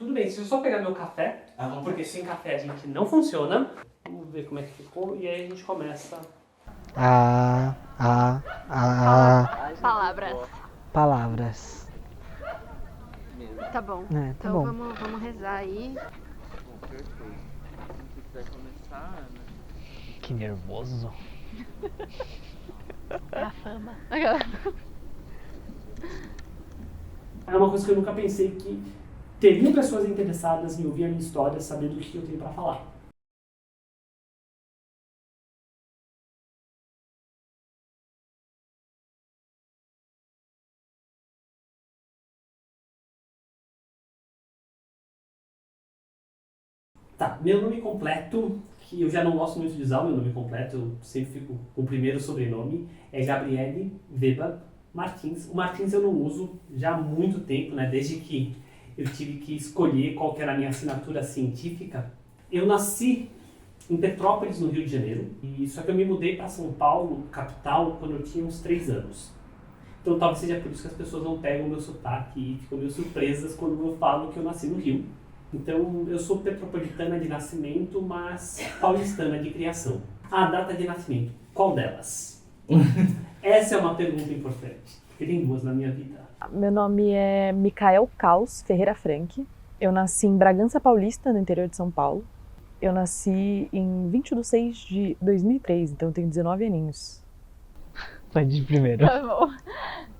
Tudo bem, deixa eu só pegar meu café, porque sem café a gente não funciona. Vamos ver como é que ficou e aí a gente começa. Palavras. Palavras. Tá bom. Tá Então bom. vamos rezar aí. Perfeito. Se quiser começar, Ana. Que nervoso. É a fama. É uma coisa que eu nunca pensei que teriam pessoas interessadas em ouvir a minha história, sabendo o que eu tenho pra falar. Tá, meu nome completo, que eu já não gosto muito de usar o meu nome completo, eu sempre fico com o primeiro sobrenome, é Gabriele Weber Martins. O Martins eu não uso já há muito tempo, né, desde que eu tive que escolher qual que era a minha assinatura científica. Eu nasci em Petrópolis, no Rio de Janeiro, e só que eu me mudei para São Paulo, capital, quando eu tinha uns 3 anos. Então talvez seja por isso que as pessoas não pegam o meu sotaque e ficam meio surpresas quando eu falo que eu nasci no Rio. Então, eu sou petropolitana de nascimento, mas paulistana de criação. A data de nascimento, qual delas? Essa é uma pergunta importante, porque tem duas na minha vida. Meu nome é Micael Caus Ferreira Frank. Eu nasci em Bragança Paulista, no interior de São Paulo. Eu nasci em 20 de 6 de 2003, então eu tenho 19 aninhos. Vai de primeiro. Tá bom.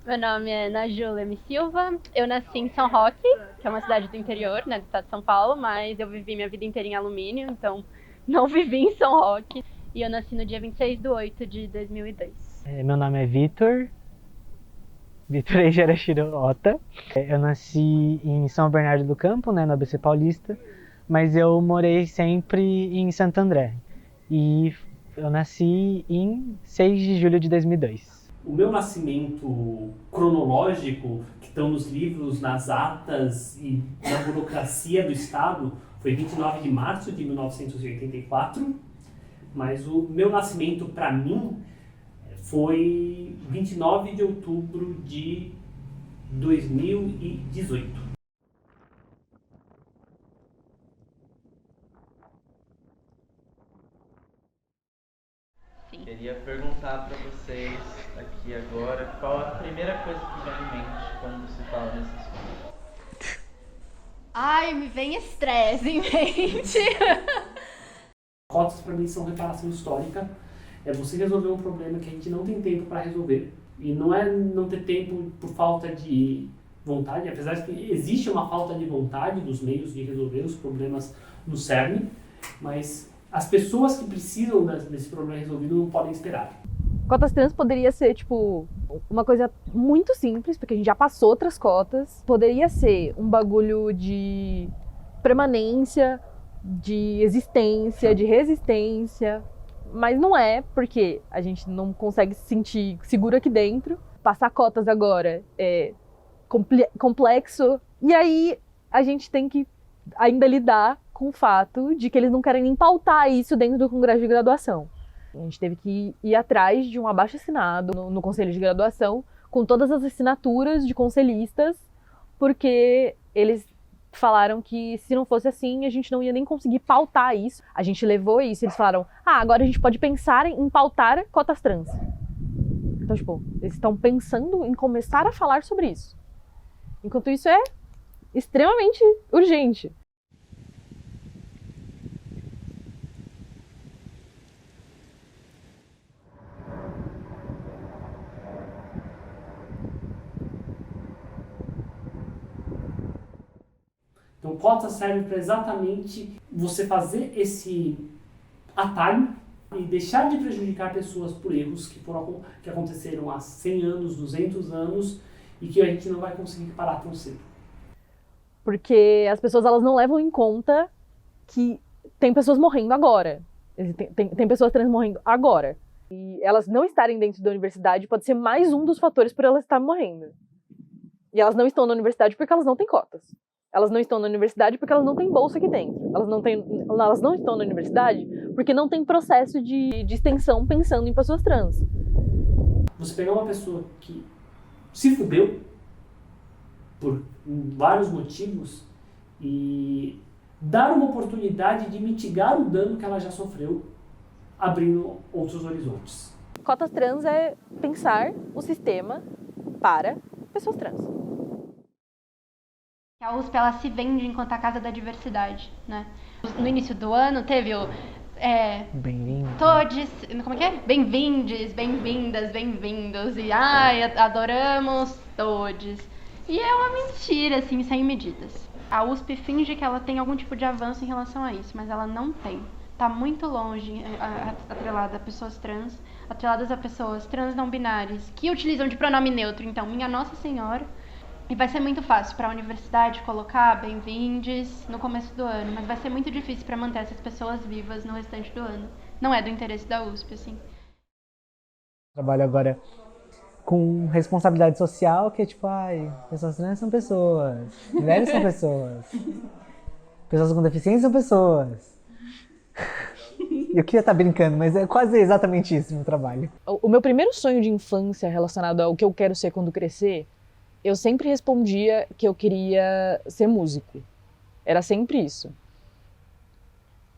Meu nome é Ana Júlia M. Silva. Eu nasci em São Roque, que é uma cidade do interior, né, do estado de São Paulo, mas eu vivi minha vida inteira em Alumínio, então não vivi em São Roque. E eu nasci no dia 26/8 de 2002. Meu nome é Vitor Eijara Shirota. Eu nasci em São Bernardo do Campo, né, no ABC Paulista, mas eu morei sempre em Santo André. E eu nasci em 6 de julho de 2002. O meu nascimento cronológico, que estão nos livros, nas atas e na burocracia do Estado, foi 29 de março de 1984, mas o meu nascimento, para mim, foi 29 de outubro de 2018. Queria perguntar pra vocês aqui agora qual a primeira coisa que vem em mente quando se fala nesse assunto. Ai, me vem estresse em mente. Cotas para mim são reparação histórica, é você resolver um problema que a gente não tem tempo para resolver. E não é não ter tempo por falta de vontade, apesar de que existe uma falta de vontade dos meios de resolver os problemas no cerne, mas as pessoas que precisam desse problema resolvido não podem esperar. Cotas trans poderia ser, tipo, uma coisa muito simples, porque a gente já passou outras cotas. Poderia ser um bagulho de permanência, de existência, de resistência, mas não é, porque a gente não consegue se sentir seguro aqui dentro. Passar cotas agora é complexo, e aí a gente tem que ainda lidar com o fato de que eles não querem nem pautar isso dentro do congresso de graduação. A gente teve que ir atrás de um abaixo-assinado no conselho de graduação, com todas as assinaturas de conselhistas, porque eles falaram que se não fosse assim, a gente não ia nem conseguir pautar isso. A gente levou isso, eles falaram, agora a gente pode pensar em pautar cotas trans. Então, tipo, eles estão pensando em começar a falar sobre isso. Enquanto isso é extremamente urgente. Então, cota serve para exatamente você fazer esse atalho e deixar de prejudicar pessoas por erros que aconteceram há 100 anos, 200 anos e que a gente não vai conseguir parar tão cedo. Porque as pessoas elas não levam em conta que tem pessoas morrendo agora. Tem pessoas trans morrendo agora. E elas não estarem dentro da universidade pode ser mais um dos fatores por elas estarem morrendo. E elas não estão na universidade porque elas não têm cotas. Elas não estão na universidade porque elas não têm bolsa aqui dentro. Elas não estão na universidade porque não tem processo de extensão pensando em pessoas trans. Você pegar uma pessoa que se fudeu por vários motivos e dar uma oportunidade de mitigar o dano que ela já sofreu, abrindo outros horizontes. Cotas trans é pensar o sistema para pessoas trans. A USP, ela se vende enquanto a casa da diversidade, né? No início do ano teve o... Bem-vindo. Todos, como é que é? Bem-vindes, bem-vindas, bem-vindos, e ai, adoramos todos. E é uma mentira, assim, sem medidas. A USP finge que ela tem algum tipo de avanço em relação a isso, mas ela não tem. Tá muito longe, atrelada a pessoas trans, atreladas a pessoas trans não binárias, que utilizam de pronome neutro, então, minha Nossa Senhora. E vai ser muito fácil para a universidade colocar bem-vindes no começo do ano, mas vai ser muito difícil para manter essas pessoas vivas no restante do ano. Não é do interesse da USP, assim. Trabalho agora com responsabilidade social, que é tipo, pessoas trans são pessoas, mulheres são pessoas, pessoas com deficiência são pessoas. Eu queria estar brincando, mas é quase exatamente isso no trabalho. O meu primeiro sonho de infância relacionado ao que eu quero ser quando crescer, eu sempre respondia que eu queria ser músico. Era sempre isso.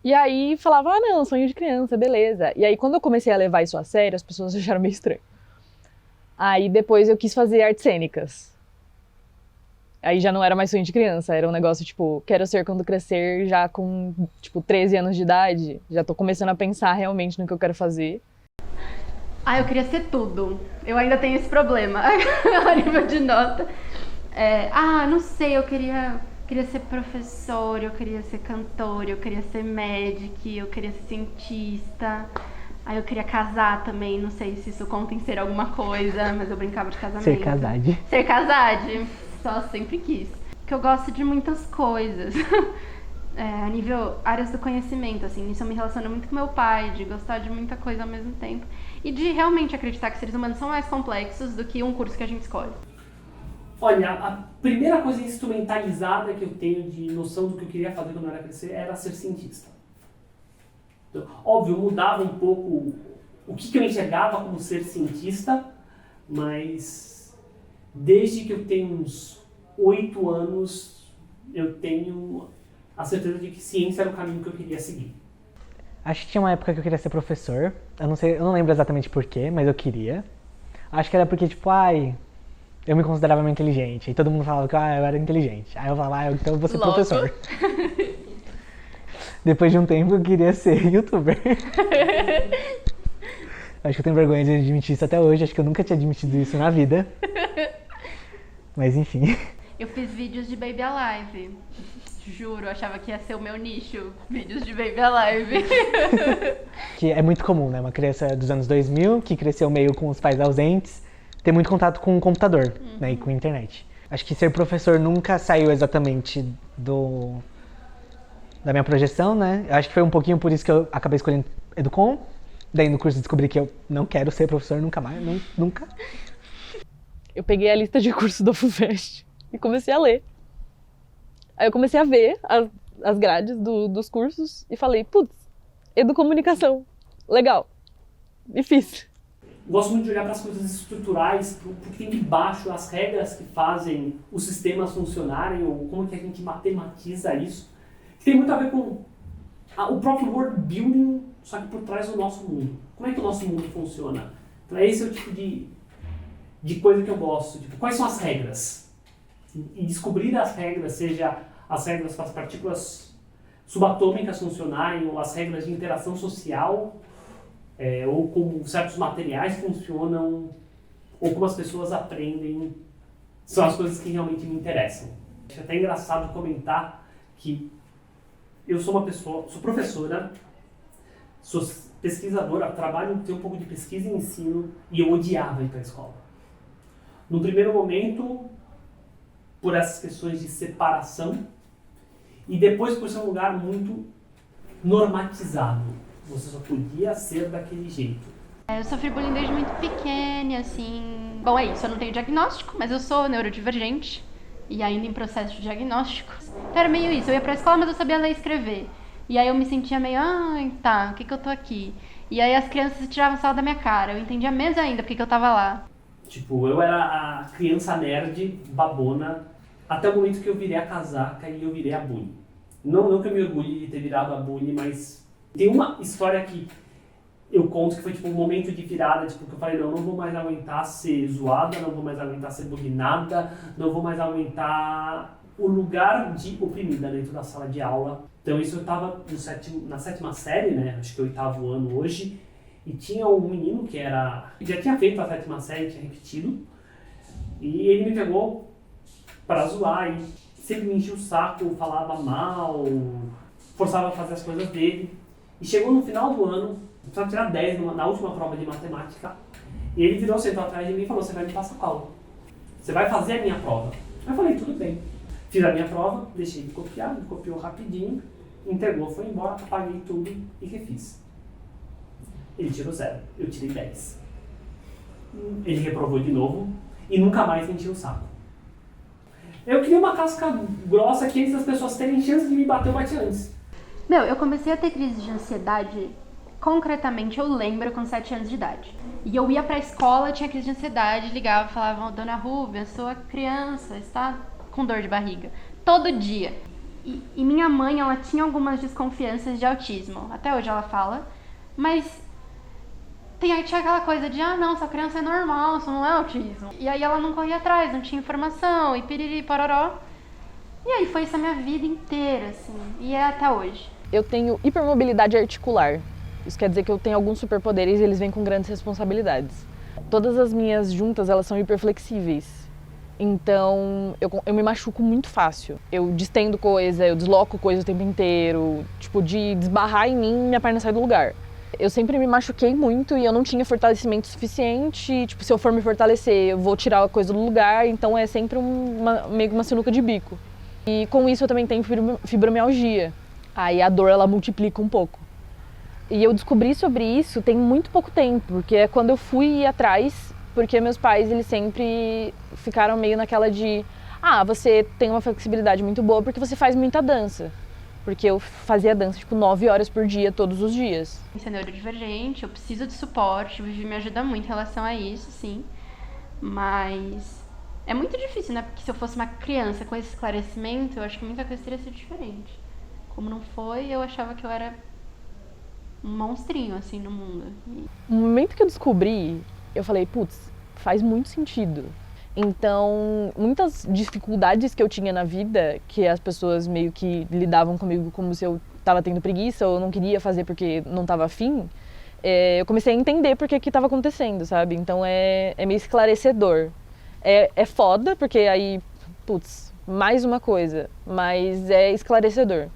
E aí falava, não, sonho de criança, beleza. E aí quando eu comecei a levar isso a sério, as pessoas acharam meio estranho. Aí depois eu quis fazer artes cênicas. Aí já não era mais sonho de criança, era um negócio tipo, quero ser quando crescer, já com 13 anos de idade. Já tô começando a pensar realmente no que eu quero fazer. Eu queria ser tudo. Eu ainda tenho esse problema a nível de nota. Não sei, eu queria ser professor, eu queria ser cantor, eu queria ser médico, eu queria ser cientista. Eu queria casar também, não sei se isso conta em ser alguma coisa, mas eu brincava de casamento. Ser casade. Ser casade, só sempre quis. Porque eu gosto de muitas coisas. A nível áreas do conhecimento, assim, isso eu me relaciono muito com meu pai, de gostar de muita coisa ao mesmo tempo. E de realmente acreditar que seres humanos são mais complexos do que um curso que a gente escolhe. Olha, a primeira coisa instrumentalizada que eu tenho de noção do que eu queria fazer quando eu era crescer era ser cientista. Então, óbvio, mudava um pouco o que eu enxergava como ser cientista, mas desde que eu tenho uns 8 anos, eu tenho a certeza de que ciência era o caminho que eu queria seguir. Acho que tinha uma época que eu queria ser professor. Eu não lembro exatamente porquê, mas eu queria. Acho que era porque, eu me considerava meio inteligente. E todo mundo falava que eu era inteligente. Aí eu falava, então eu vou ser professor. Depois de um tempo eu queria ser youtuber. Acho que eu tenho vergonha de admitir isso até hoje. Acho que eu nunca tinha admitido isso na vida. Mas enfim. Eu fiz vídeos de Baby Alive. Juro, eu achava que ia ser o meu nicho, vídeos de Baby Alive. Que é muito comum, né? Uma criança dos anos 2000, que cresceu meio com os pais ausentes, ter muito contato com o computador, né? E com a internet. Acho que ser professor nunca saiu exatamente da minha projeção, né? Eu acho que foi um pouquinho por isso que eu acabei escolhendo Educom. Daí no curso descobri que eu não quero ser professor nunca mais, nunca. Eu peguei a lista de cursos da FUVEST e comecei a ler. Aí eu comecei a ver as grades dos cursos e falei, educomunicação, legal. E fiz. Gosto muito de olhar para as coisas estruturais, porque tem debaixo as regras que fazem os sistemas funcionarem, ou como que a gente matematiza isso. Que tem muito a ver com o próprio world building, só que por trás do nosso mundo. Como é que o nosso mundo funciona? Então esse é o tipo de coisa que eu gosto. Quais são as regras? E descobrir as regras, seja as regras para as partículas subatômicas funcionarem, ou as regras de interação social, ou como certos materiais funcionam, ou como as pessoas aprendem, são as coisas que realmente me interessam. É até engraçado comentar que eu sou sou professora, sou pesquisadora, tenho um pouco de pesquisa e ensino, e eu odiava ir para a escola. No primeiro momento, por essas questões de separação, e depois por ser um lugar muito normatizado. Você só podia ser daquele jeito. Eu sofri bullying desde muito pequena, assim... Bom, é isso, eu não tenho diagnóstico, mas eu sou neurodivergente, e ainda em processo de diagnóstico. Então era meio isso, eu ia pra escola, mas eu sabia ler e escrever. E aí eu me sentia meio, o que eu tô aqui? E aí as crianças tiravam sarro da minha cara, eu entendia menos ainda porque eu tava lá. Eu era a criança nerd, babona, Até o momento que eu virei a casaca e eu virei a bully. Não que eu me orgulhe de ter virado a bully, mas tem uma história que eu conto que foi tipo um momento de virada, tipo, que eu falei, não vou mais aguentar ser zoada, não vou mais aguentar ser bulinada, não vou mais aguentar o lugar de oprimida dentro da sala de aula. Então isso eu estava na 7ª série, né, acho que é o 8º ano hoje, e tinha um menino que já tinha feito a 7ª série, tinha repetido, e ele me pegou para zoar e sempre me enchia o saco, falava mal, forçava a fazer as coisas dele. E chegou no final do ano, eu precisava tirar 10 na última prova de matemática, e ele virou, sentou atrás de mim e falou, você vai me passar Paulo, você vai fazer a minha prova. Eu falei, tudo bem. Fiz a minha prova, deixei de copiar, ele copiou rapidinho, entregou, foi embora, apaguei tudo e refiz. Ele tirou 0, eu tirei 10. Ele reprovou de novo e nunca mais me encheu o saco. Eu queria uma casca grossa que antes das pessoas terem chance de me bater, eu bati antes. Eu comecei a ter crise de ansiedade, concretamente eu lembro, com 7 anos de idade. E eu ia pra escola, tinha crise de ansiedade, ligava e falava, Dona Rúbia, sua criança está com dor de barriga. Todo dia. E minha mãe, ela tinha algumas desconfianças de autismo. Até hoje ela fala. Mas tinha aquela coisa de, não, sua criança é normal, isso não é autismo. E aí ela não corria atrás, não tinha informação, e piriri, pororó. E aí foi isso a minha vida inteira, assim. E é até hoje. Eu tenho hipermobilidade articular. Isso quer dizer que eu tenho alguns superpoderes e eles vêm com grandes responsabilidades. Todas as minhas juntas, elas são hiperflexíveis. Então, eu me machuco muito fácil. Eu distendo coisa, eu desloco coisa o tempo inteiro. Tipo, de desbarrar em mim, minha perna sai do lugar. Eu sempre me machuquei muito e eu não tinha fortalecimento suficiente. Tipo, se eu for me fortalecer, eu vou tirar a coisa do lugar. Então, é sempre meio que uma sinuca de bico. E com isso, eu também tenho fibromialgia. Aí a dor, ela multiplica um pouco. E eu descobri sobre isso tem muito pouco tempo, porque é quando eu fui ir atrás, porque meus pais, eles sempre ficaram meio naquela de você tem uma flexibilidade muito boa porque você faz muita dança. Porque eu fazia dança, 9 horas por dia, todos os dias. Eu sou neurodivergente, eu preciso de suporte, o Vivi me ajuda muito em relação a isso, sim. Mas é muito difícil, né? Porque se eu fosse uma criança com esse esclarecimento, eu acho que muita coisa teria sido diferente. Como não foi, eu achava que eu era um monstrinho, assim, no mundo. No momento que eu descobri, eu falei, putz, faz muito sentido. Então, muitas dificuldades que eu tinha na vida, que as pessoas meio que lidavam comigo como se eu estava tendo preguiça ou não queria fazer porque não estava afim, eu comecei a entender por que estava acontecendo, sabe? Então, é meio esclarecedor. É foda, porque aí, putz, mais uma coisa, mas é esclarecedor.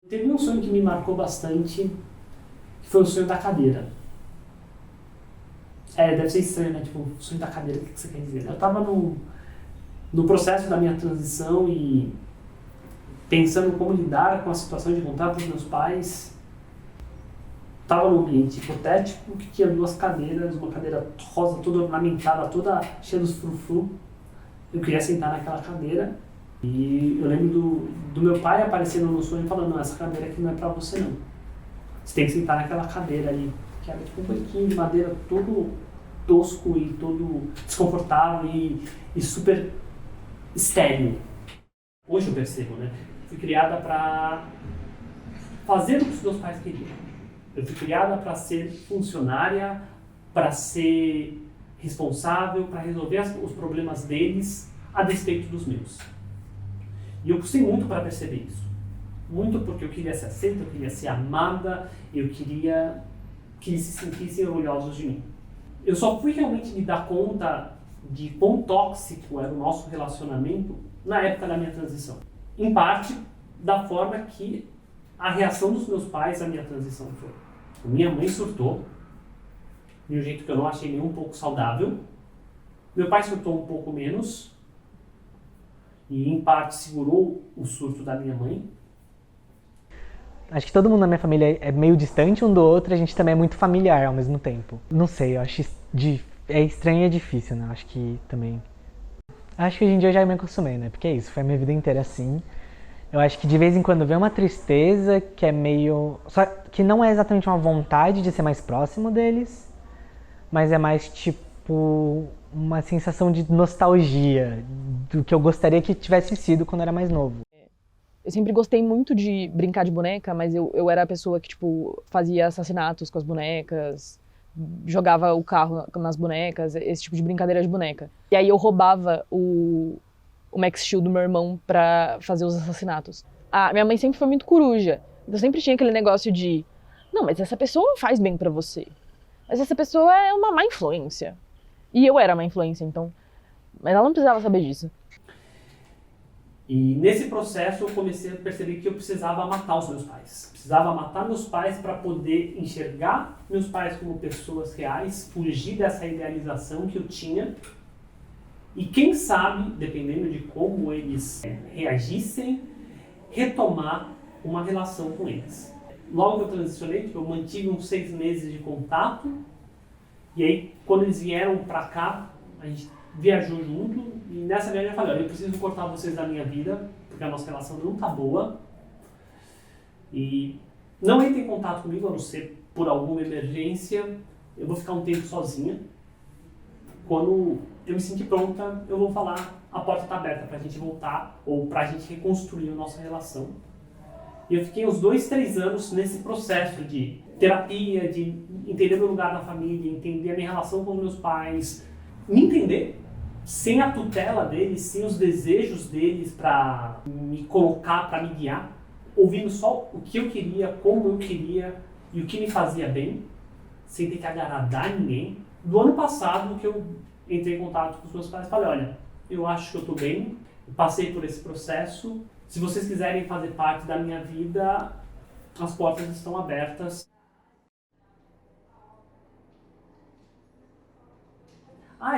Teve um sonho que me marcou bastante, que foi o sonho da cadeira. Deve ser estranho, né? Tipo, o sonho da cadeira, o que você quer dizer? Eu tava no processo da minha transição e pensando como lidar com a situação de contar para os meus pais. Tava num ambiente hipotético que tinha 2 cadeiras, uma cadeira rosa toda ornamentada, toda cheia dos frufru. Eu queria sentar naquela cadeira. E eu lembro do meu pai aparecendo no sonho e falando, não, essa cadeira aqui não é pra você não. Você tem que sentar naquela cadeira ali, que era tipo um banquinho de madeira todo tosco e todo desconfortável e super estéril. Hoje eu percebo, né? Fui criada pra fazer o que os meus pais queriam. Eu fui criada pra ser funcionária, pra ser responsável, pra resolver os problemas deles a despeito dos meus. E eu custei muito para perceber isso. Muito porque eu queria ser aceita, eu queria ser amada, eu queria que eles se sentissem orgulhosos de mim. Eu só fui realmente me dar conta de quão tóxico era o nosso relacionamento na época da minha transição. Em parte, da forma que a reação dos meus pais à minha transição foi. Minha mãe surtou, de um jeito que eu não achei nem um pouco saudável. Meu pai surtou um pouco menos, e em parte segurou o surto da minha mãe. Acho que todo mundo na minha família é meio distante um do outro, a gente também é muito familiar ao mesmo tempo. Não sei, eu acho é estranho e é difícil, né? Acho que hoje em dia eu já me acostumei, né? Porque é isso, foi a minha vida inteira assim. Eu acho que de vez em quando vem uma tristeza que é meio... Só que não é exatamente uma vontade de ser mais próximo deles, mas é mais tipo uma sensação de nostalgia do que eu gostaria que tivesse sido quando era mais novo. Eu sempre gostei muito de brincar de boneca, mas eu era a pessoa que, tipo, fazia assassinatos com as bonecas, jogava o carro nas bonecas, esse tipo de brincadeira de boneca. E aí eu roubava o Max Steel do meu irmão pra fazer os assassinatos. Minha mãe sempre foi muito coruja. Eu sempre tinha aquele negócio de, não, mas essa pessoa faz bem pra você. Mas essa pessoa é uma má influência. E eu era má influência, então. Mas ela não precisava saber disso. E nesse processo eu comecei a perceber que eu precisava matar os meus pais. Precisava matar meus pais para poder enxergar meus pais como pessoas reais, fugir dessa idealização que eu tinha. E quem sabe, dependendo de como eles reagissem, retomar uma relação com eles. Logo que eu transicionei, eu mantive uns 6 meses de contato. E aí, quando eles vieram para cá, a gente viajou junto. E nessa viagem eu falei, olha, eu preciso cortar vocês da minha vida, porque a nossa relação não tá boa. E não entre em contato comigo, a não ser por alguma emergência. Eu vou ficar um tempo sozinha. Quando eu me sentir pronta, eu vou falar, a porta está aberta pra gente voltar, ou pra gente reconstruir a nossa relação. E eu fiquei uns 2, 3 anos nesse processo de terapia, de entender meu lugar na família, entender a minha relação com os meus pais, me entender, sem a tutela deles, sem os desejos deles pra me colocar, pra me guiar, ouvindo só o que eu queria, como eu queria e o que me fazia bem, sem ter que agradar ninguém. Do ano passado que eu entrei em contato com os meus pais e falei, olha, eu acho que eu tô bem, eu passei por esse processo, se vocês quiserem fazer parte da minha vida, as portas estão abertas.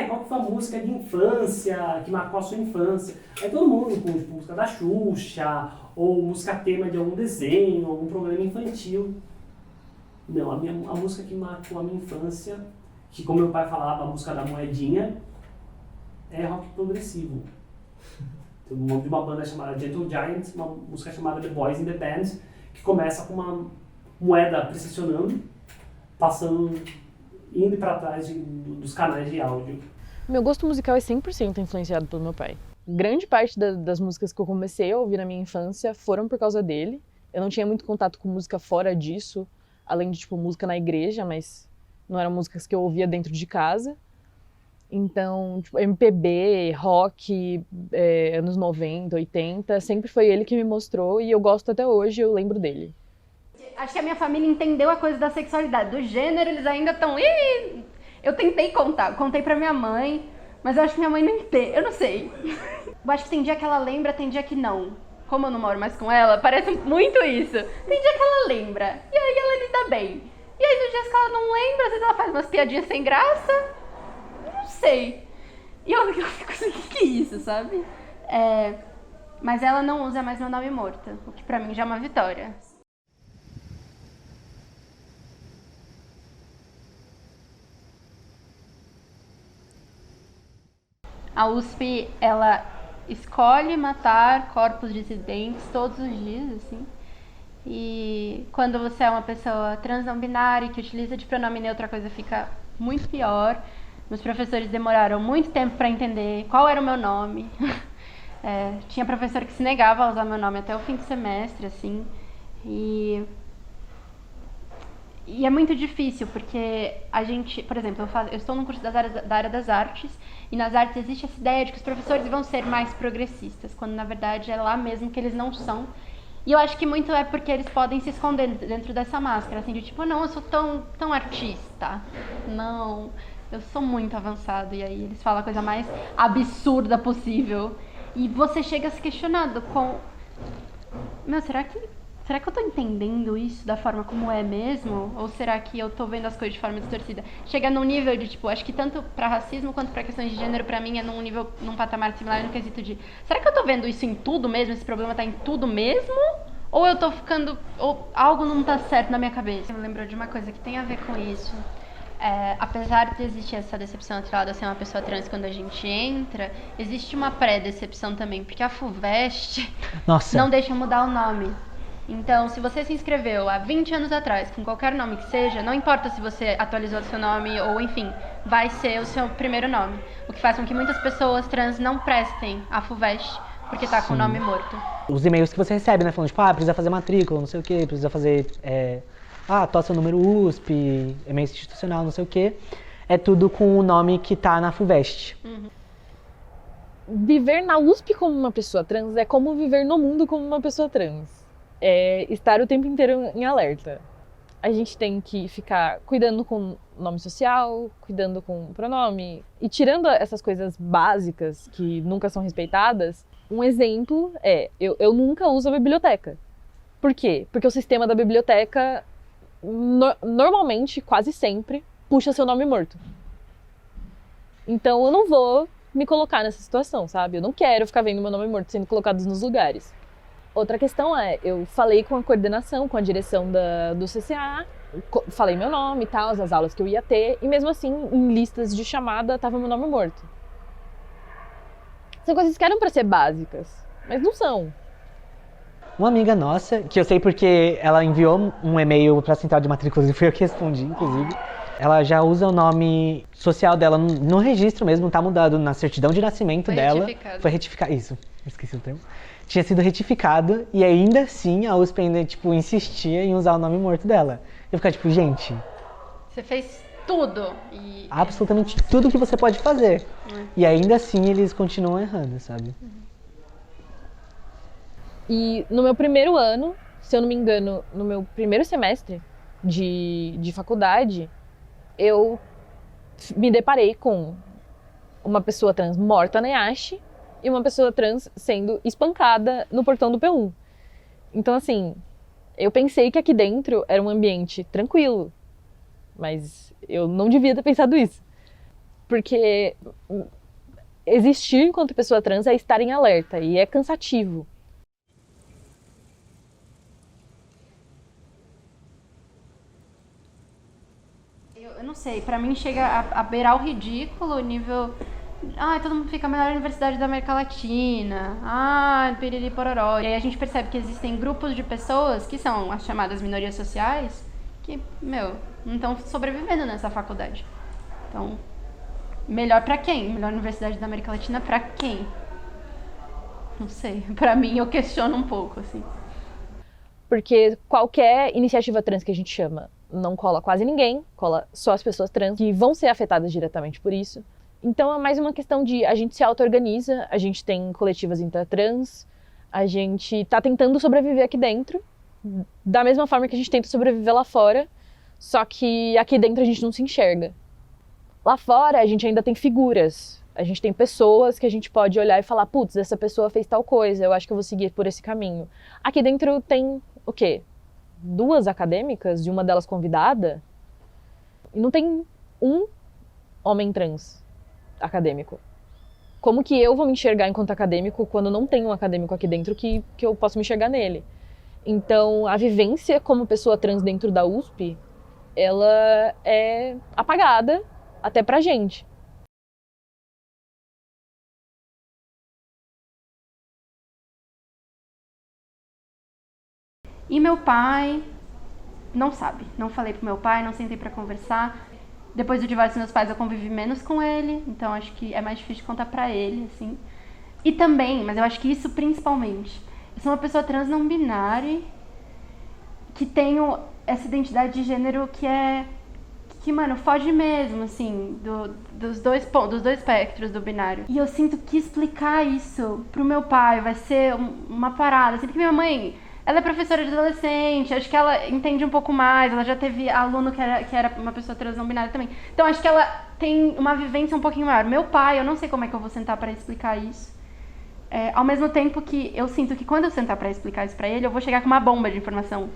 Qual que foi a música de infância, que marcou a sua infância? Aí todo mundo com tipo, música da Xuxa, ou música tema de algum desenho, algum programa infantil. Não, a música que marcou a minha infância, que como meu pai falava, a música da moedinha, é rock progressivo. Tem o nome de uma banda chamada Gentle Giant, uma música chamada The Boys in the Band, que começa com uma moeda precessionando, passando, indo para trás dos canais de áudio. Meu gosto musical é 100% influenciado pelo meu pai. Grande parte das músicas que eu comecei a ouvir na minha infância foram por causa dele. Eu não tinha muito contato com música fora disso, além de tipo música na igreja, mas não eram músicas que eu ouvia dentro de casa. Então, tipo, MPB, rock, anos 90, 80, sempre foi ele que me mostrou e eu gosto até hoje, eu lembro dele. Acho que a minha família entendeu a coisa da sexualidade. Do gênero, eles ainda estão... Eu tentei contar, contei pra minha mãe, mas eu acho que minha mãe não entende, eu não sei. Eu acho que tem dia que ela lembra, tem dia que não. Como eu não moro mais com ela, parece muito isso. Tem dia que ela lembra, e aí ela lida bem. E aí nos dias que ela não lembra, às vezes ela faz umas piadinhas sem graça. Não sei. E eu fico assim, o que é isso, sabe? Mas ela não usa mais meu nome morto, o que pra mim já é uma vitória. A USP, ela escolhe matar corpos dissidentes todos os dias, assim. E quando você é uma pessoa trans não binária que utiliza de pronome neutro, a coisa fica muito pior. Meus professores demoraram muito tempo para entender qual era o meu nome. Tinha professor que se negava a usar meu nome até o fim do semestre, assim. E é muito difícil, porque a gente, por exemplo, eu estou num curso da área das artes, e nas artes existe essa ideia de que os professores vão ser mais progressistas, quando na verdade é lá mesmo que eles não são. E eu acho que muito é porque eles podem se esconder dentro dessa máscara, assim, de tipo, não, eu sou tão artista, não, eu sou muito avançado, e aí eles falam a coisa mais absurda possível. E você chega a se questionando com, será que eu tô entendendo isso da forma como é mesmo? Ou será que eu tô vendo as coisas de forma distorcida? Chega num nível de, tipo, acho que tanto pra racismo quanto pra questões de gênero, pra mim, é num patamar similar no quesito de, será que eu tô vendo isso em tudo mesmo? Esse problema tá em tudo mesmo? Ou eu tô ficando, ou algo não tá certo na minha cabeça? Me lembrou de uma coisa que tem a ver com isso. Apesar de existir essa decepção atrelada a ser uma pessoa trans quando a gente entra, existe uma pré-decepção também, porque a FUVEST Nossa. não deixa mudar o nome. Então, se você se inscreveu há 20 anos atrás, com qualquer nome que seja, não importa se você atualizou seu nome ou, enfim, vai ser o seu primeiro nome. O que faz com que muitas pessoas trans não prestem a FUVEST, porque tá com o nome morto. Os e-mails que você recebe, né? Falando, tipo, precisa fazer matrícula, não sei o quê, precisa fazer... atual seu número USP, e-mail institucional, não sei o quê. É tudo com o nome que tá na FUVEST. Viver na USP como uma pessoa trans é como viver no mundo como uma pessoa trans. É estar o tempo inteiro em alerta. A gente tem que ficar cuidando com nome social, cuidando com pronome. E tirando essas coisas básicas que nunca são respeitadas, um exemplo eu nunca uso a biblioteca. Por quê? Porque o sistema da biblioteca, normalmente, quase sempre, puxa seu nome morto. Então eu não vou me colocar nessa situação, sabe? Eu não quero ficar vendo meu nome morto sendo colocado nos lugares. Outra questão eu falei com a coordenação, com a direção do CCA, falei meu nome e tal, as aulas que eu ia ter, e mesmo assim, em listas de chamada, tava meu nome morto. São coisas que eram pra ser básicas, mas não são. Uma amiga nossa, que eu sei porque ela enviou um e-mail pra central de matrículas e foi eu que respondi, inclusive. Ela já usa o nome social dela no registro mesmo, tá mudado na certidão de nascimento dela. Foi retificado. Isso, esqueci o termo. Tinha sido retificado e ainda assim a USP ainda, insistia em usar o nome morto dela. Eu ficava tipo, gente... Você fez tudo. Absolutamente tudo que você pode fazer. E ainda assim eles continuam errando, sabe? E no meu primeiro ano, se eu não me engano, no meu primeiro semestre de faculdade, eu me deparei com uma pessoa trans morta na EASH e uma pessoa trans sendo espancada no portão do P1. Então, assim, eu pensei que aqui dentro era um ambiente tranquilo, mas eu não devia ter pensado isso. Porque existir enquanto pessoa trans é estar em alerta e é cansativo. Eu não sei, pra mim chega a beirar o ridículo, o nível... todo mundo fica a melhor universidade da América Latina, piriri pororó. E aí a gente percebe que existem grupos de pessoas, que são as chamadas minorias sociais, que, não estão sobrevivendo nessa faculdade. Então, melhor pra quem? Melhor universidade da América Latina pra quem? Não sei, pra mim eu questiono um pouco, assim. Porque qualquer iniciativa trans que a gente chama não cola quase ninguém, cola só as pessoas trans que vão ser afetadas diretamente por isso. Então é mais uma questão de a gente se auto-organiza, a gente tem coletivas intratrans, a gente tá tentando sobreviver aqui dentro, da mesma forma que a gente tenta sobreviver lá fora, só que aqui dentro a gente não se enxerga. Lá fora a gente ainda tem figuras, a gente tem pessoas que a gente pode olhar e falar, putz, essa pessoa fez tal coisa, eu acho que eu vou seguir por esse caminho. Aqui dentro tem o quê? 2 acadêmicas, e uma delas convidada, e não tem um homem trans acadêmico. Como que eu vou me enxergar enquanto acadêmico quando não tem um acadêmico aqui dentro que eu posso me enxergar nele? Então, a vivência como pessoa trans dentro da USP, ela é apagada até pra gente. E meu pai não sabe. Não falei pro meu pai, não sentei pra conversar. Depois do divórcio dos meus pais eu convivi menos com ele, então acho que é mais difícil contar pra ele, assim. E também, mas eu acho que isso principalmente, eu sou uma pessoa trans não binária que tenho essa identidade de gênero que mano, foge mesmo, assim, dos dois espectros do binário. E eu sinto que explicar isso pro meu pai vai ser uma parada, assim, porque minha mãe... Ela é professora de adolescente, acho que ela entende um pouco mais, ela já teve aluno que era uma pessoa trans não binária também. Então acho que ela tem uma vivência um pouquinho maior. Meu pai, eu não sei como é que eu vou sentar pra explicar isso. Ao mesmo tempo que eu sinto que quando eu sentar pra explicar isso pra ele, eu vou chegar com uma bomba de informação.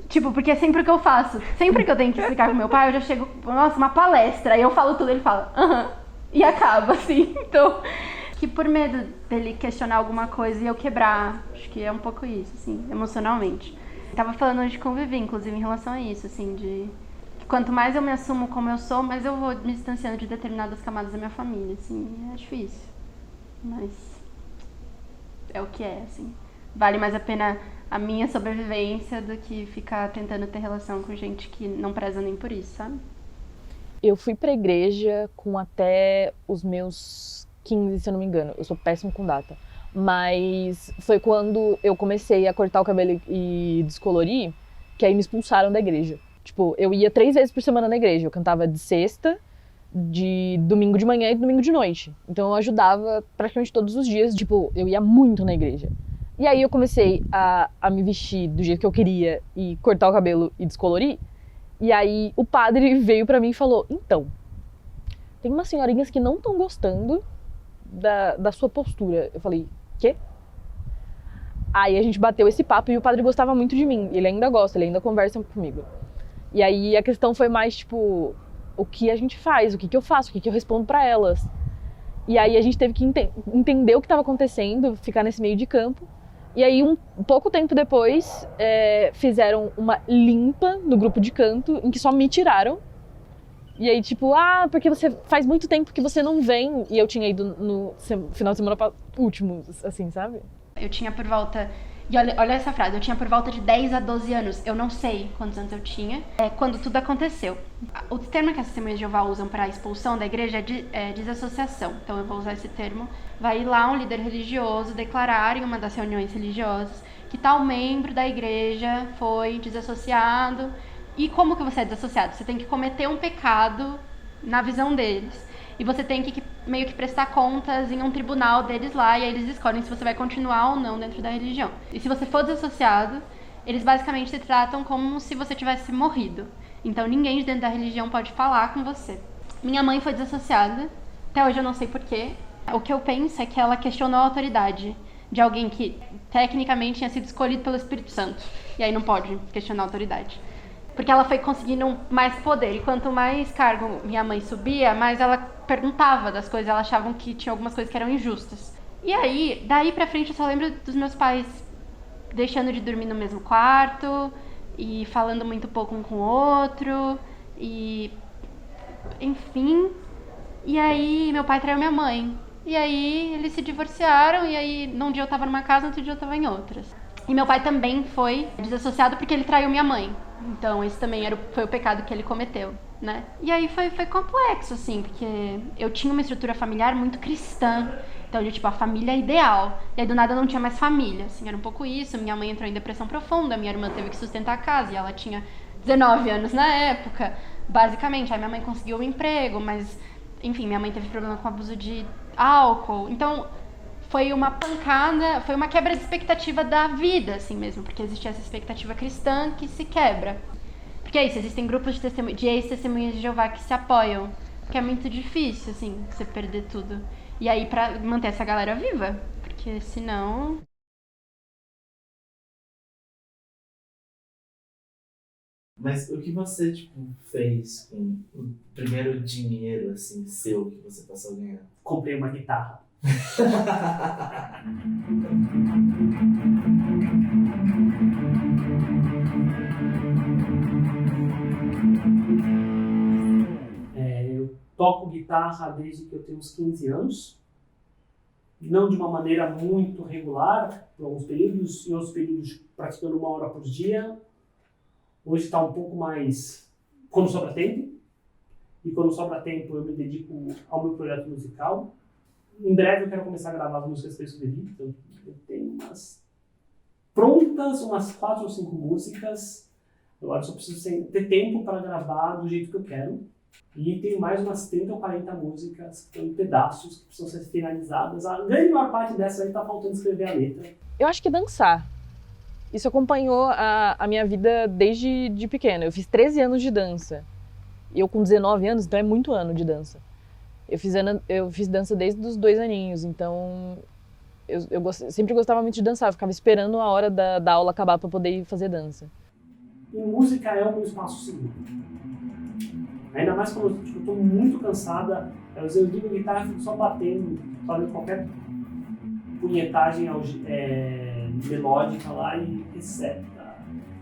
Tipo, porque é sempre o que eu faço. Sempre que eu tenho que explicar com meu pai, eu já chego, nossa, uma palestra, aí eu falo tudo, ele fala, e acaba, assim. Então... que por medo dele questionar alguma coisa e eu quebrar, acho que é um pouco isso, assim, emocionalmente. Eu tava falando hoje com o Vivi, inclusive, em relação a isso, assim, de quanto mais eu me assumo como eu sou, mais eu vou me distanciando de determinadas camadas da minha família, assim, é difícil. Mas é o que é, assim. Vale mais a pena a minha sobrevivência do que ficar tentando ter relação com gente que não preza nem por isso, sabe? Eu fui pra igreja com até os meus 15, se eu não me engano. Eu sou péssimo com data. Mas foi quando eu comecei a cortar o cabelo e descolorir, que aí me expulsaram da igreja. Tipo, eu ia 3 vezes por semana na igreja. Eu cantava de sexta, de domingo de manhã e domingo de noite. Então eu ajudava praticamente todos os dias. Tipo, eu ia muito na igreja. E aí eu comecei a me vestir do jeito que eu queria e cortar o cabelo e descolorir. E aí o padre veio pra mim e falou, então, tem umas senhorinhas que não estão gostando da sua postura. Eu falei, quê? Aí a gente bateu esse papo e o padre gostava muito de mim. Ele ainda gosta, ele ainda conversa comigo. E aí a questão foi mais, tipo, o que a gente faz, o que eu faço, o que eu respondo pra elas. E aí a gente teve que entender o que estava acontecendo, ficar nesse meio de campo. E aí, um pouco tempo depois, fizeram uma limpa no grupo de canto, em que só me tiraram. E aí, tipo, porque você faz muito tempo que você não vem. E eu tinha ido no final de semana último, assim, sabe? Eu tinha por volta... E olha essa frase, eu tinha por volta de 10 a 12 anos. Eu não sei quantos anos eu tinha quando tudo aconteceu. O termo que as testemunhas de Jeová usam para a expulsão da igreja é desassociação. Então eu vou usar esse termo. Vai ir lá um líder religioso declarar em uma das reuniões religiosas que tal membro da igreja foi desassociado. E como que você é desassociado? Você tem que cometer um pecado na visão deles. E você tem que meio que prestar contas em um tribunal deles lá, e aí eles escolhem se você vai continuar ou não dentro da religião. E se você for desassociado, eles basicamente te tratam como se você tivesse morrido. Então ninguém de dentro da religião pode falar com você. Minha mãe foi desassociada, até hoje eu não sei porquê. O que eu penso é que ela questionou a autoridade de alguém que tecnicamente tinha sido escolhido pelo Espírito Santo. E aí não pode questionar a autoridade. Porque ela foi conseguindo mais poder. E quanto mais cargo minha mãe subia, mais ela perguntava das coisas. Elas achavam que tinha algumas coisas que eram injustas. E aí, daí pra frente, eu só lembro dos meus pais deixando de dormir no mesmo quarto. E falando muito pouco um com o outro. E... enfim. E aí, meu pai traiu minha mãe. E aí, eles se divorciaram. E aí, num dia eu tava numa casa, no outro dia eu tava em outras. E meu pai também foi desassociado porque ele traiu minha mãe. Então esse também foi o pecado que ele cometeu, né? E aí foi complexo, assim, porque eu tinha uma estrutura familiar muito cristã. Então, tipo, a família ideal. E aí do nada eu não tinha mais família, assim, era um pouco isso. Minha mãe entrou em depressão profunda, minha irmã teve que sustentar a casa e ela tinha 19 anos na época, basicamente. Aí minha mãe conseguiu um emprego, mas, enfim, minha mãe teve problema com abuso de álcool. Então... foi uma pancada, foi uma quebra de expectativa da vida, assim mesmo, porque existia essa expectativa cristã que se quebra. Porque é isso, existem grupos de ex-testemunhas de Jeová que se apoiam, que é muito difícil, assim, você perder tudo. E aí, pra manter essa galera viva, porque senão... Mas o que você, tipo, fez com o primeiro dinheiro, assim, seu, que você passou a ganhar? Comprei uma guitarra. Eu toco guitarra desde que eu tenho uns 15 anos. Não de uma maneira muito regular, por alguns períodos, em outros períodos praticando 1 hora por dia. Hoje está um pouco mais quando sobra tempo. E quando sobra tempo eu me dedico ao meu projeto musical. Em breve eu quero começar a gravar as músicas que eu escrevi. Então eu tenho umas 4 ou 5 músicas. Agora só preciso ter tempo para gravar do jeito que eu quero. E tenho mais umas 30 ou 40 músicas, que tem pedaços que precisam ser finalizadas. A grande maior parte dessas aí está faltando escrever a letra. Eu acho que dançar. Isso acompanhou a minha vida desde de pequena. Eu fiz 13 anos de dança. E eu com 19 anos, então é muito ano de dança. Eu fiz dança desde os 2 aninhos, então eu sempre gostava muito de dançar. Eu ficava esperando a hora da aula acabar para poder ir fazer dança. E música é o meu espaço seguro. Ainda mais quando eu estou muito cansada, às vezes eu ligo a guitarra e fico só batendo, fazendo qualquer punhetagem melódica lá e reseta.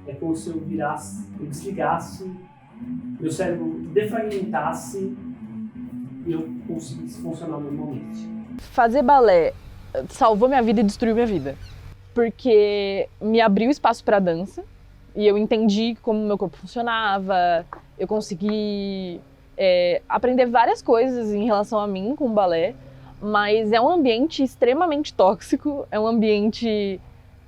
É como se eu desligasse meu cérebro defragmentasse e eu conseguisse funcionar normalmente. Fazer balé salvou minha vida e destruiu minha vida. Porque me abriu espaço para dança e eu entendi como meu corpo funcionava, eu consegui aprender várias coisas em relação a mim com o balé, mas é um ambiente extremamente tóxico, é um ambiente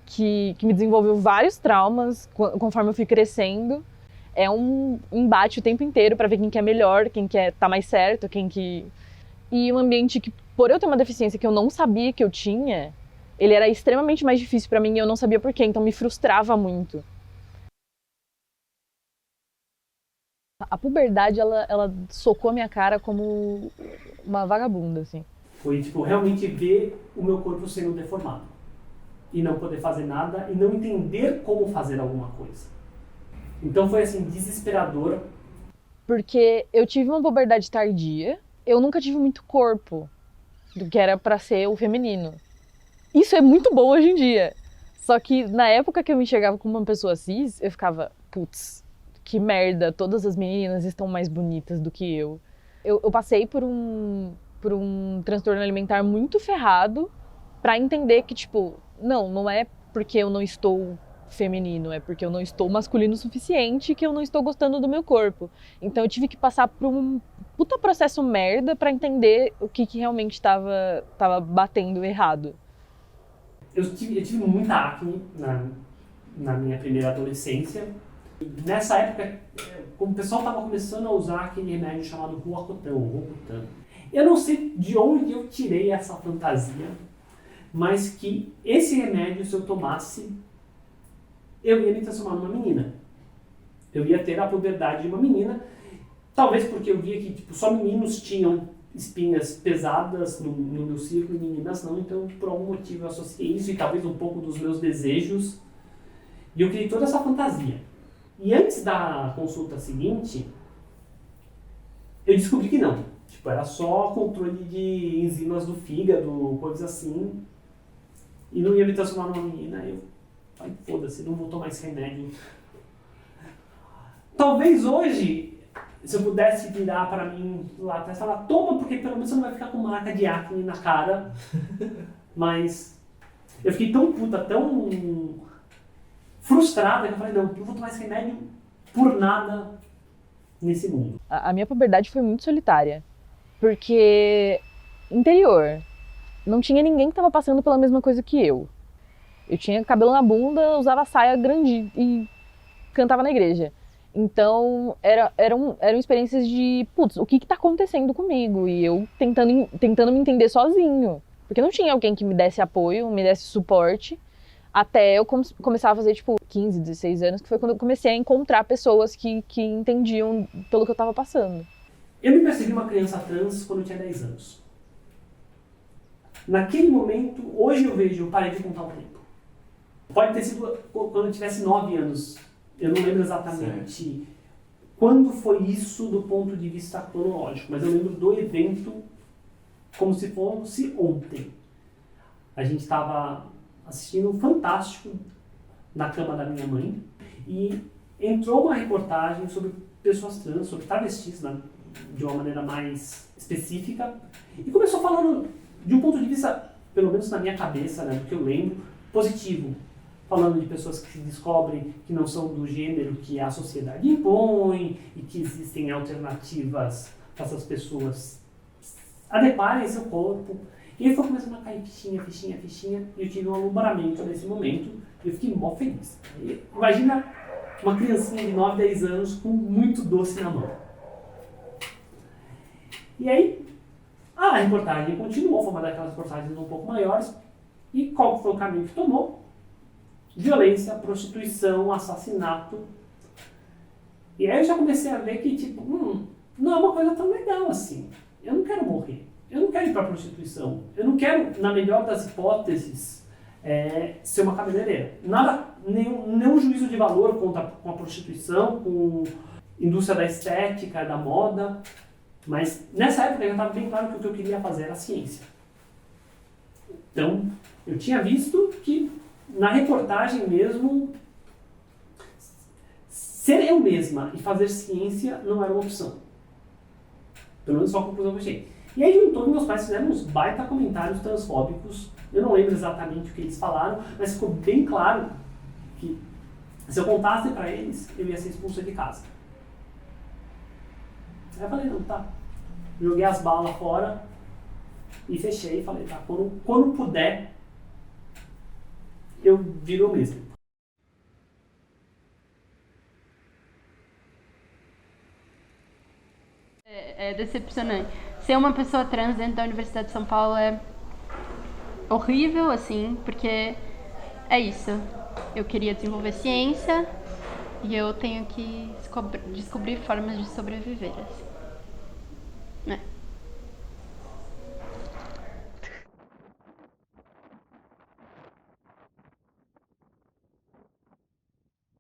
que me desenvolveu vários traumas conforme eu fui crescendo. É um embate o tempo inteiro para ver quem que é melhor, quem que tá mais certo, E um ambiente que, por eu ter uma deficiência que eu não sabia que eu tinha, ele era extremamente mais difícil para mim e eu não sabia por quê, então me frustrava muito. A puberdade, ela socou a minha cara como uma vagabunda, assim. Foi, tipo, realmente ver o meu corpo sendo deformado. E não poder fazer nada e não entender como fazer alguma coisa. Então foi, assim, desesperador. Porque eu tive uma puberdade tardia, eu nunca tive muito corpo do que era pra ser o feminino. Isso é muito bom hoje em dia. Só que na época que eu me enxergava como uma pessoa cis, eu ficava, putz, que merda, todas as meninas estão mais bonitas do que eu. Eu passei por um transtorno alimentar muito ferrado pra entender que, tipo, não é porque eu não estou feminino, é porque eu não estou masculino o suficiente que eu não estou gostando do meu corpo. Então eu tive que passar por um puta processo merda pra entender o que realmente tava batendo errado. Eu tive muita acne na minha primeira adolescência. Nessa época, o pessoal estava começando a usar aquele remédio chamado Roacutan. Eu não sei de onde eu tirei essa fantasia, mas que esse remédio, se eu tomasse, eu ia me transformar numa menina. Eu ia ter a puberdade de uma menina, talvez porque eu via que tipo, só meninos tinham espinhas pesadas no meu círculo e meninas não, então por algum motivo eu associei isso e talvez um pouco dos meus desejos e eu criei toda essa fantasia. E antes da consulta seguinte, eu descobri que não. Tipo, era só controle de enzimas do fígado, coisas assim, e não ia me transformar numa menina. Eu falei, foda-se, não vou tomar esse remédio. Talvez hoje, se eu pudesse virar pra mim lá atrás e falar, toma, porque pelo menos você não vai ficar com marca de acne na cara. Mas eu fiquei tão puta, tão frustrada que eu falei, não vou tomar esse remédio por nada nesse mundo. A minha puberdade foi muito solitária, porque interior, não tinha ninguém que estava passando pela mesma coisa que eu. Eu tinha cabelo na bunda, usava saia grande e cantava na igreja. Então, eram experiências de, putz, o que tá acontecendo comigo? E eu tentando me entender sozinho. Porque não tinha alguém que me desse apoio, me desse suporte, até eu começar a fazer, tipo, 15, 16 anos, que foi quando eu comecei a encontrar pessoas que entendiam pelo que eu tava passando. Eu me percebi uma criança trans quando eu tinha 10 anos. Naquele momento, hoje eu parei de contar o tempo. Pode ter sido quando eu tivesse 9 anos. Eu não lembro exatamente quando foi isso do ponto de vista cronológico, mas eu lembro do evento como se fosse ontem. A gente estava assistindo um Fantástico na cama da minha mãe e entrou uma reportagem sobre pessoas trans, sobre travestis, né, de uma maneira mais específica, e começou falando de um ponto de vista, pelo menos na minha cabeça, né, do que eu lembro, positivo. Falando de pessoas que se descobrem que não são do gênero que a sociedade impõe e que existem alternativas para essas pessoas adequarem seu corpo. E aí foi começando a cair fichinha, e eu tive um alumbramento nesse momento e eu fiquei mó feliz. E imagina uma criancinha de 9, 10 anos com muito doce na mão. E aí a reportagem continuou, foi uma daquelas reportagens um pouco maiores, e qual foi o caminho que tomou? Violência, prostituição, assassinato. E aí eu já comecei a ver que, tipo, não é uma coisa tão legal assim. Eu não quero morrer. Eu não quero ir para prostituição. Eu não quero, na melhor das hipóteses, ser uma cabeleireira. Nenhum juízo de valor com a prostituição, com a indústria da estética, da moda. Mas nessa época já estava bem claro que o que eu queria fazer era ciência. Então, eu tinha visto que na reportagem mesmo, se ser eu mesma e fazer ciência não era uma opção. Pelo menos só a conclusão que eu cheguei. E aí juntou que meus pais fizeram uns baita comentários transfóbicos. Eu não lembro exatamente o que eles falaram, mas ficou bem claro que se eu contasse pra eles, eu ia ser expulso de casa. Aí eu falei, não, tá. Joguei as balas fora e fechei e falei, tá, quando puder, eu viro eu mesmo. É decepcionante. Ser uma pessoa trans dentro da Universidade de São Paulo é horrível, assim, porque é isso. Eu queria desenvolver ciência e eu tenho que descobrir formas de sobreviver, assim. Né?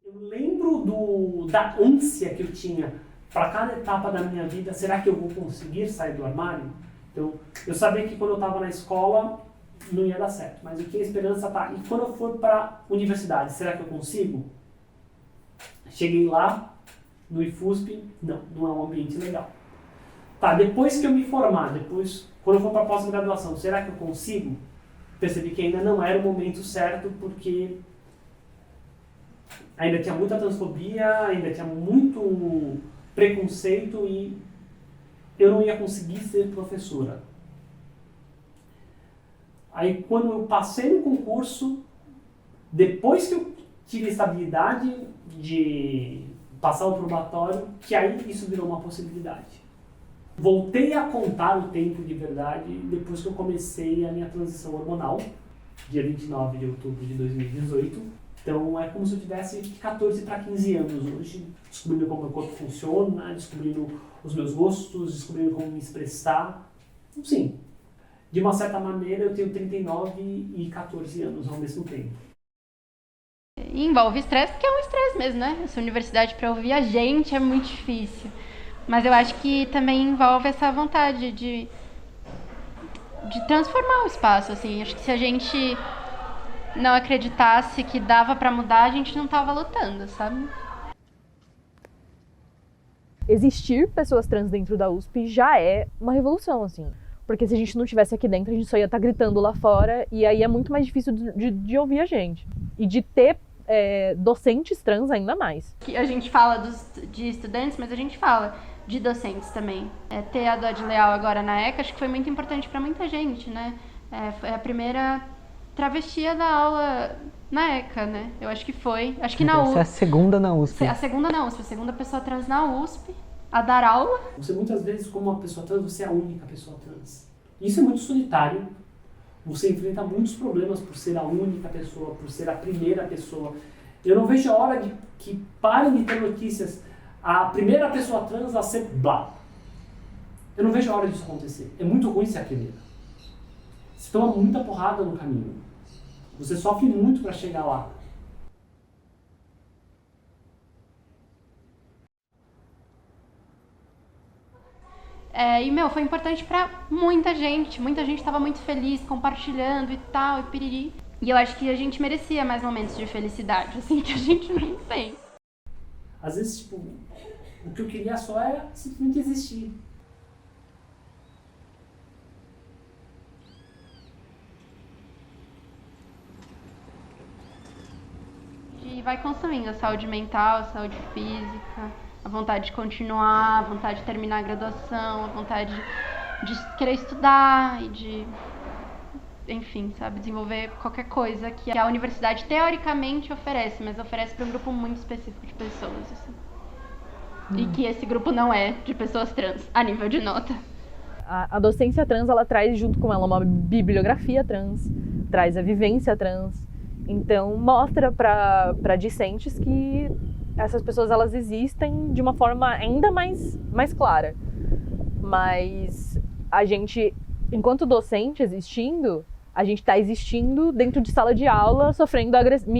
Eu lembro da ânsia que eu tinha para cada etapa da minha vida. Será que eu vou conseguir sair do armário? Então, eu sabia que quando eu estava na escola não ia dar certo, mas eu tinha esperança, tá? E quando eu for para a universidade, será que eu consigo? Cheguei lá, no IFUSP, não é um ambiente legal. Tá, depois que eu me formar, quando eu for para a pós-graduação, será que eu consigo? Percebi que ainda não era o momento certo, porque ainda tinha muita transfobia, ainda tinha muito preconceito e eu não ia conseguir ser professora. Aí quando eu passei no concurso, depois que eu tive a estabilidade de passar o probatório, que aí isso virou uma possibilidade. Voltei a contar o tempo de verdade depois que eu comecei a minha transição hormonal, dia 29 de outubro de 2018. Então é como se eu tivesse 14 para 15 anos hoje, descobrindo como o meu corpo funciona, descobrindo os meus gostos, descobrindo como me expressar. Então, sim, de uma certa maneira eu tenho 39 e 14 anos ao mesmo tempo. E envolve estresse, porque é um estresse mesmo, né? Essa universidade, para ouvir a gente, é muito difícil. Mas eu acho que também envolve essa vontade de transformar o espaço, assim. Acho que se a gente não acreditasse que dava para mudar, a gente não tava lutando, sabe? Existir pessoas trans dentro da USP já é uma revolução, assim. Porque se a gente não estivesse aqui dentro, a gente só ia estar gritando lá fora, e aí é muito mais difícil de ouvir a gente. E de ter docentes trans ainda mais. A gente fala de estudantes, mas a gente fala de docentes também. Ter a Dodi Leal agora na ECA, acho que foi muito importante para muita gente, né? Foi a primeira travesti da aula na ECA, né? Eu acho que foi. Acho que na USP. Essa é a segunda na USP. A segunda na USP, a segunda pessoa trans na USP a dar aula. Você muitas vezes, como uma pessoa trans, você é a única pessoa trans. Isso é muito solitário. Você enfrenta muitos problemas por ser a única pessoa, por ser a primeira pessoa. Eu não vejo a hora de que parem de ter notícias a primeira pessoa trans a ser blá. Eu não vejo a hora disso acontecer. É muito ruim ser a primeira. Você toma muita porrada no caminho. Você sofre muito para chegar lá. E, foi importante pra muita gente. Muita gente estava muito feliz, compartilhando e tal, e piriri. E eu acho que a gente merecia mais momentos de felicidade, assim, que a gente não tem. Às vezes, o que eu queria só era simplesmente existir. E vai consumindo a saúde mental, a saúde física, a vontade de continuar, a vontade de terminar a graduação, a vontade de querer estudar e de, enfim, sabe, desenvolver qualquer coisa que a universidade teoricamente oferece, mas oferece para um grupo muito específico de pessoas, assim. E que esse grupo não é de pessoas trans, a nível de nota. A docência trans, ela traz junto com ela uma bibliografia trans, traz a vivência trans. Então, mostra para discentes que essas pessoas, elas existem de uma forma ainda mais clara. Mas a gente, enquanto docente existindo, a gente está existindo dentro de sala de aula, sofrendo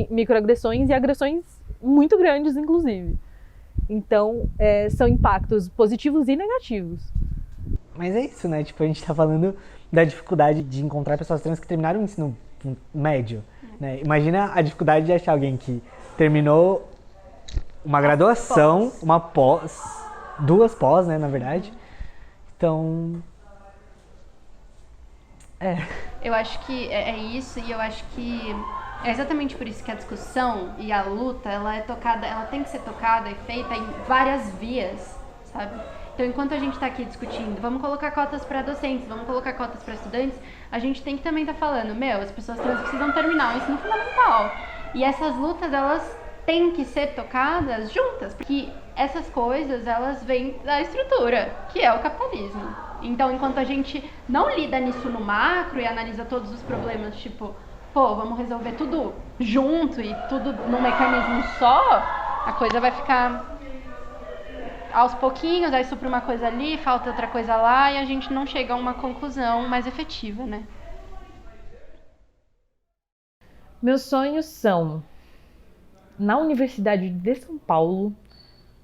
microagressões e agressões muito grandes, inclusive. Então, são impactos positivos e negativos. Mas é isso, né? Tipo, a gente tá falando da dificuldade de encontrar pessoas trans que terminaram o ensino médio, né? Imagina a dificuldade de achar alguém que terminou uma graduação, uma pós, 2 pós, né, na verdade. Então, Eu acho que é isso, e eu acho que é exatamente por isso que a discussão e a luta, ela tem que ser tocada e feita em várias vias, sabe? Então, enquanto a gente está aqui discutindo, vamos colocar cotas para docentes, vamos colocar cotas para estudantes, a gente tem que também estar falando, as pessoas trans precisam terminar o ensino fundamental. E essas lutas, elas têm que ser tocadas juntas, porque essas coisas, elas vêm da estrutura, que é o capitalismo. Então, enquanto a gente não lida nisso no macro e analisa todos os problemas, tipo, vamos resolver tudo junto e tudo num mecanismo só, a coisa vai ficar aos pouquinhos, aí supra uma coisa ali, falta outra coisa lá, e a gente não chega a uma conclusão mais efetiva, né? Meus sonhos são, na Universidade de São Paulo,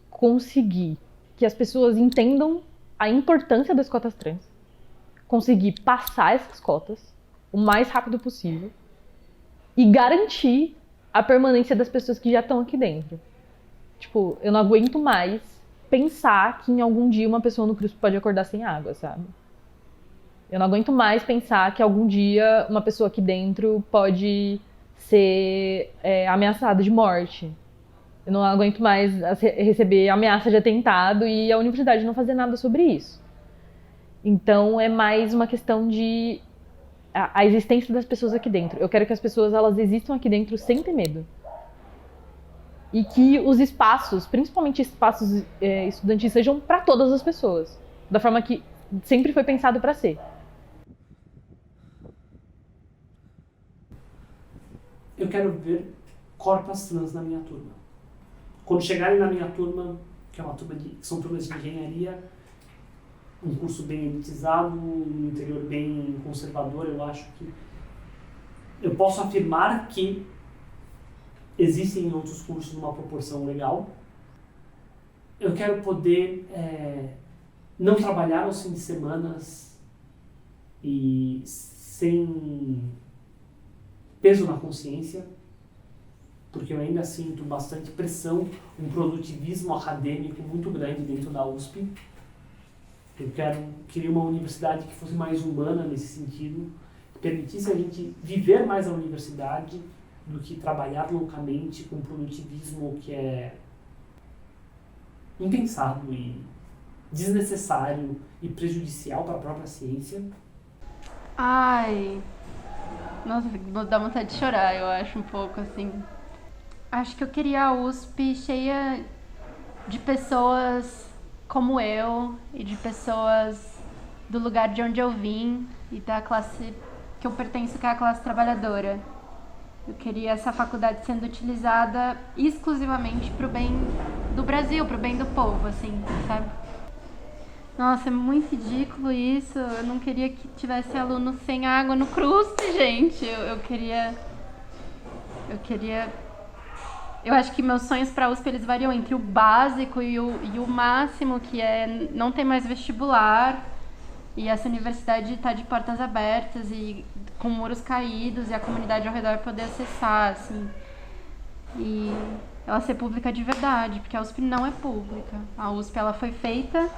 conseguir que as pessoas entendam a importância das cotas trans, conseguir passar essas cotas o mais rápido possível e garantir a permanência das pessoas que já estão aqui dentro. Tipo, eu não aguento mais pensar que em algum dia uma pessoa no CRUSP pode acordar sem água, sabe? Eu não aguento mais pensar que algum dia uma pessoa aqui dentro pode ser ameaçada de morte. Eu não aguento mais receber ameaça de atentado e a universidade não fazer nada sobre isso. Então é mais uma questão de a existência das pessoas aqui dentro. Eu quero que as pessoas elas existam aqui dentro sem ter medo. E que os espaços, principalmente espaços estudantis, sejam para todas as pessoas, da forma que sempre foi pensado para ser. Eu quero ver corpas trans na minha turma. Quando chegarem na minha turma, que é uma turma que são turmas de engenharia, um curso bem elitizado, um interior bem conservador, eu acho que eu posso afirmar que existem outros cursos numa proporção legal. Eu quero poder não trabalhar aos fins de semana e sem peso na consciência, porque eu ainda sinto bastante pressão, um produtivismo acadêmico muito grande dentro da USP. Eu queria uma universidade que fosse mais humana nesse sentido, que permitisse a gente viver mais a universidade do que trabalhar loucamente com um produtivismo que é impensado e desnecessário e prejudicial para a própria ciência. Ai, nossa, dá vontade de chorar, eu acho, um pouco, assim. Acho que eu queria a USP cheia de pessoas como eu e de pessoas do lugar de onde eu vim e da classe que eu pertenço, que é a classe trabalhadora. Eu queria essa faculdade sendo utilizada exclusivamente pro bem do Brasil, pro bem do povo, assim, sabe? Nossa, é muito ridículo isso. Eu não queria que tivesse aluno sem água no CRUSP, gente. Eu acho que meus sonhos para a USP eles variam entre o básico e o máximo, que é não ter mais vestibular e essa universidade estar de portas abertas e com muros caídos e a comunidade ao redor poder acessar, assim. E ela ser pública de verdade, porque a USP não é pública. A USP ela foi feita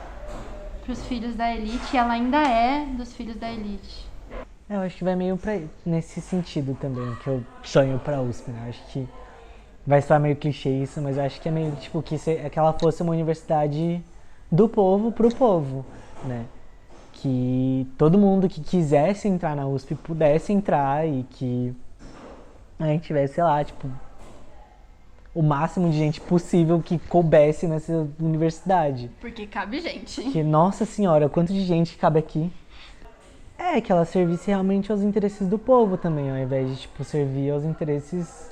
para os filhos da elite e ela ainda é dos filhos da elite. Eu acho que vai meio nesse sentido também, que eu sonho pra USP, né? Acho que vai soar meio clichê isso, mas eu acho que é meio tipo que ela fosse uma universidade do povo pro povo, né? Que todo mundo que quisesse entrar na USP pudesse entrar e que a gente tivesse, sei lá, tipo, o máximo de gente possível que coubesse nessa universidade. Porque cabe gente. Que, nossa senhora, quanto de gente cabe aqui. Que ela servisse realmente aos interesses do povo também, ao invés de, tipo, servir aos interesses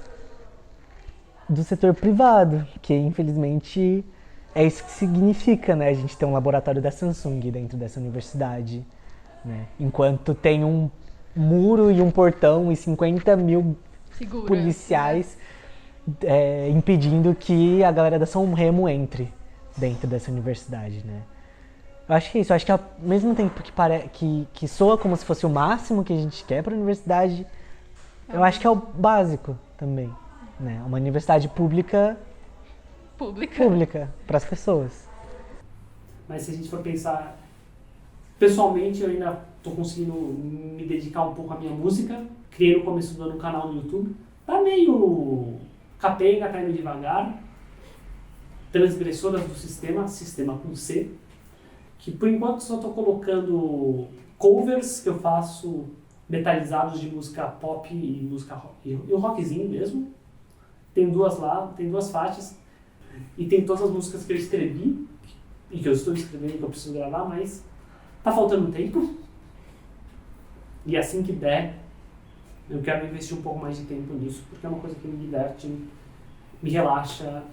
do setor privado, que infelizmente é isso que significa, né? A gente ter um laboratório da Samsung dentro dessa universidade, né? Enquanto tem um muro e um portão e 50 mil policiais impedindo que a galera da São Remo entre dentro dessa universidade, né? Eu acho que é isso. Eu acho que ao mesmo tempo que soa como se fosse o máximo que a gente quer para a universidade, eu acho que é o básico também, né? Uma universidade pública pública para as pessoas. Mas se a gente for pensar, pessoalmente eu ainda tô conseguindo me dedicar um pouco à minha música. Criei no começo do ano um canal no YouTube. Tá meio capenga, tá indo devagar. Transgressoras do sistema, sistema com C. Que por enquanto só tô colocando covers que eu faço metalizados de música pop e música rock, e o rockzinho mesmo. Tem 2 lá, tem 2 faixas. E tem todas as músicas que eu escrevi e que eu estou escrevendo e que eu preciso gravar, mas tá faltando tempo. E assim que der, eu quero investir um pouco mais de tempo nisso, porque é uma coisa que me diverte, me relaxa.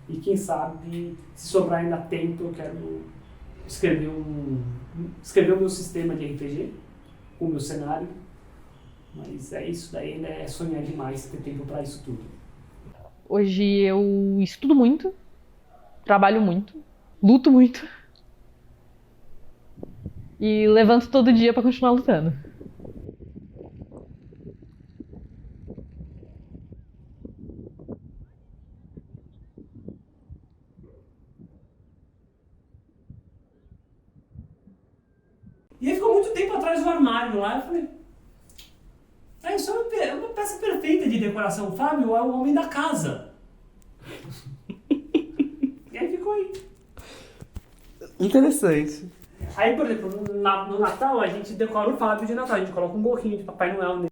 E quem sabe, se sobrar ainda tempo, eu quero escrever o meu sistema de RPG, o meu cenário. Mas é isso daí, ainda é sonhar demais ter tempo para isso tudo. Hoje eu estudo muito, trabalho muito, luto muito e levanto todo dia pra continuar lutando. E aí ficou muito tempo atrás do armário lá, eu falei... isso é uma peça perfeita de decoração. O Fábio é o homem da casa. E aí ficou aí. Interessante. Aí, por exemplo, no Natal, a gente decora o Fábio de Natal. A gente coloca um gorrinho de Papai Noel nele.